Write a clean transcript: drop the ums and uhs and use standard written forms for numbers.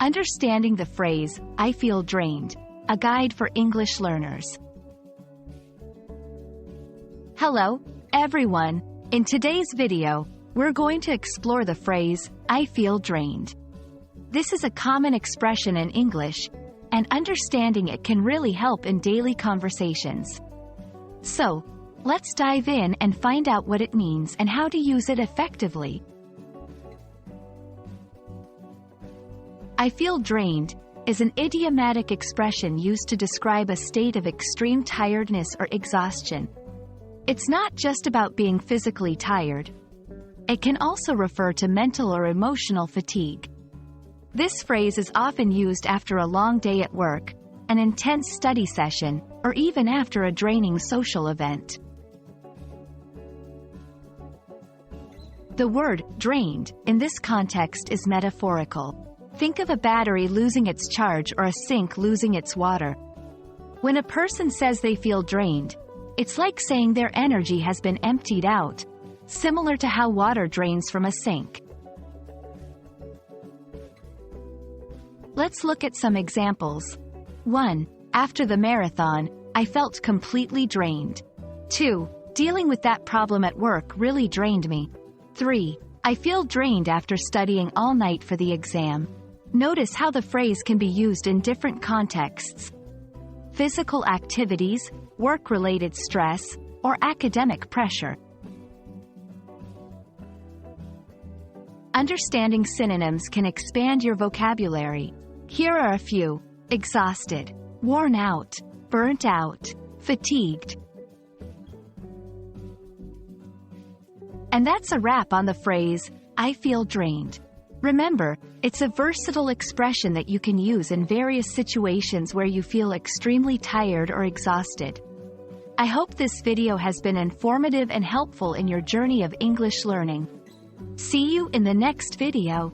Understanding the phrase, I feel drained, a guide for English learners. Hello, everyone. In today's video, we're going to explore the phrase, I feel drained. This is a common expression in English, and understanding it can really help in daily conversations. So, let's dive in and find out what it means and how to use it effectively. I feel drained is an idiomatic expression used to describe a state of extreme tiredness or exhaustion. It's not just about being physically tired. It can also refer to mental or emotional fatigue. This phrase is often used after a long day at work, an intense study session, or even after a draining social event. The word drained in this context is metaphorical. Think of a battery losing its charge or a sink losing its water. When a person says they feel drained, it's like saying their energy has been emptied out, similar to how water drains from a sink. Let's look at some examples. 1. After the marathon, I felt completely drained. 2. Dealing with that problem at work really drained me. 3. I feel drained after studying all night for the exam. Notice how the phrase can be used in different contexts: physical activities, work-related stress, or academic pressure. Understanding synonyms can expand your vocabulary. Here are a few: exhausted, worn out, burnt out, fatigued. And that's a wrap on the phrase, I feel drained. Remember, it's a versatile expression that you can use in various situations where you feel extremely tired or exhausted. I hope this video has been informative and helpful in your journey of English learning. See you in the next video.